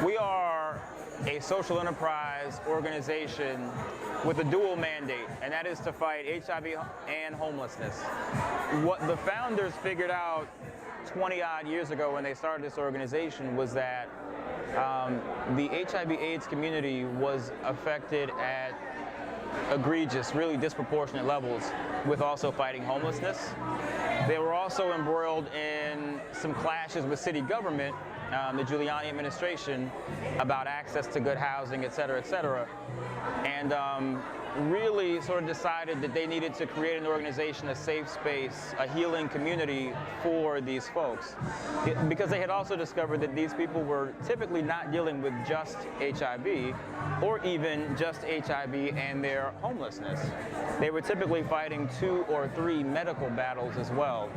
We are a social enterprise organization with a dual mandate, and that is to fight HIV and homelessness. What the founders figured out 20-odd years ago when they started this organization was that the HIV/AIDS community was affected at egregious, really disproportionate levels with also fighting homelessness. They were also embroiled in some clashes with city government, the Giuliani administration, about access to good housing, et cetera, and really sort of decided that they needed to create an organization, a safe space, a healing community for these folks. Because they had also discovered that these people were typically not dealing with just HIV or even just HIV and their homelessness. They were typically fighting 2 or 3 medical battles as well.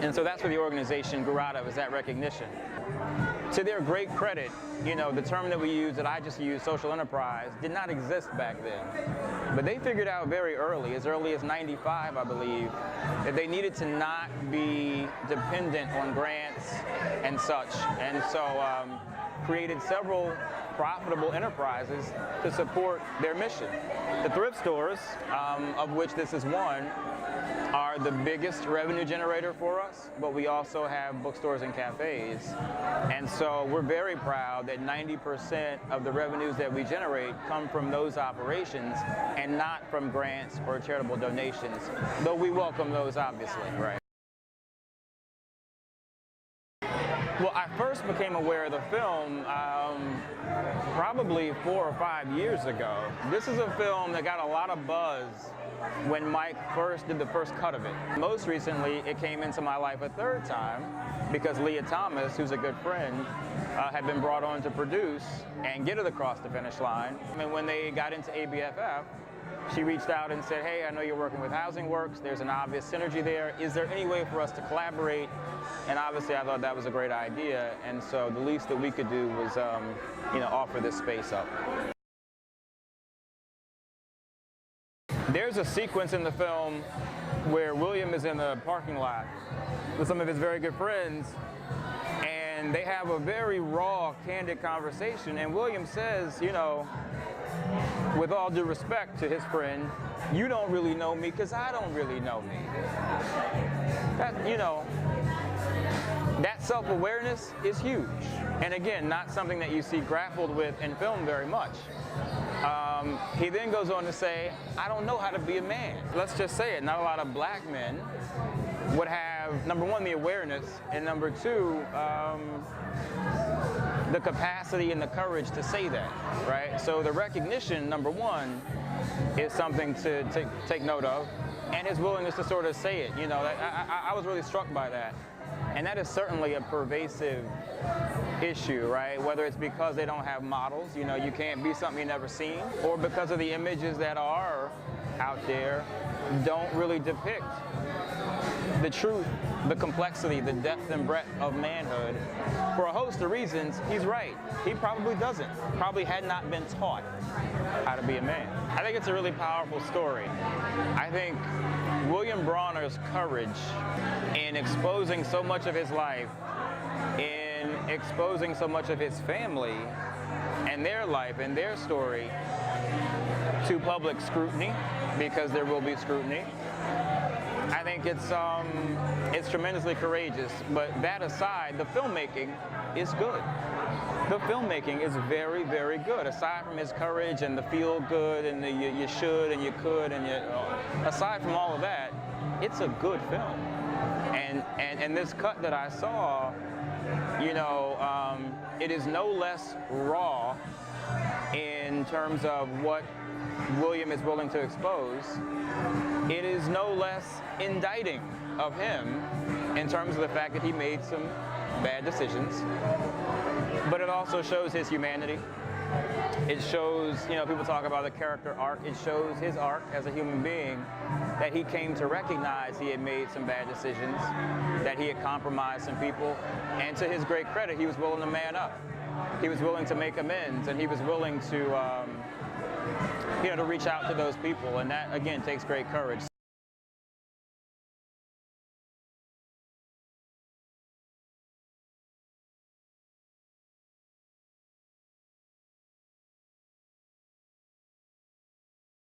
And so that's where the organization grew out of, is that recognition. To their great credit, you know, the term that we use, that I just used, social enterprise, did not exist back then. But they figured out very early as '95, I believe, that they needed to not be dependent on grants and such. And so created several profitable enterprises to support their mission. The thrift stores, of which this is one, are the biggest revenue generator for us, but we also have bookstores and cafes. And so we're very proud that 90% of the revenues that we generate come from those operations and not from grants or charitable donations, though we welcome those, obviously, right? Well, I first became aware of the film probably 4 or 5 years ago. This is a film that got a lot of buzz when Mike first did the first cut of it. Most recently, it came into my life a third time because Leah Thomas, who's a good friend, had been brought on to produce and get it across the finish line. And when they got into ABFF, she reached out and said, hey, I know you're working with Housing Works. There's an obvious synergy there. Is there any way for us to collaborate? And obviously, I thought that was a great idea. And so the least that we could do was, offer this space up. There's a sequence in the film where William is in the parking lot with some of his very good friends, and they have a very raw, candid conversation. And William says, you know, with all due respect to his friend, you don't really know me because I don't really know me. That, you know, that self-awareness is huge. And again, not something that you see grappled with in film very much. He then goes on to say, I don't know how to be a man. Let's just say it, not a lot of black men would have, number one, the awareness, and number two, the capacity and the courage to say that, right? So the recognition, number one, is something to take note of, and his willingness to sort of say it. You know, I was really struck by that. And that is certainly a pervasive issue, right? Whether it's because they don't have models, you know, you can't be something you've never seen, or because of the images that are out there don't really depict the truth, the complexity, the depth and breadth of manhood. For a host of reasons, he's right. He probably doesn't. Probably had not been taught how to be a man. I think it's a really powerful story. I think William Brawner's courage in exposing so much of his life, in exposing so much of his family and their life and their story to public scrutiny, because there will be scrutiny, I think it's tremendously courageous. But that aside, the filmmaking is good. The filmmaking is very, very good. Aside from his courage and the feel good and the you should and you could and aside from all of that, it's a good film. And this cut that I saw, you know, it is no less raw in terms of what William is willing to expose. It is no less indicting of him in terms of the fact that he made some bad decisions. But it also shows his humanity. It shows, you know, people talk about the character arc. It shows his arc as a human being, that he came to recognize he had made some bad decisions, that he had compromised some people, and to his great credit, he was willing to man up. He was willing to make amends, and he was willing to, to reach out to those people, and that, again, takes great courage.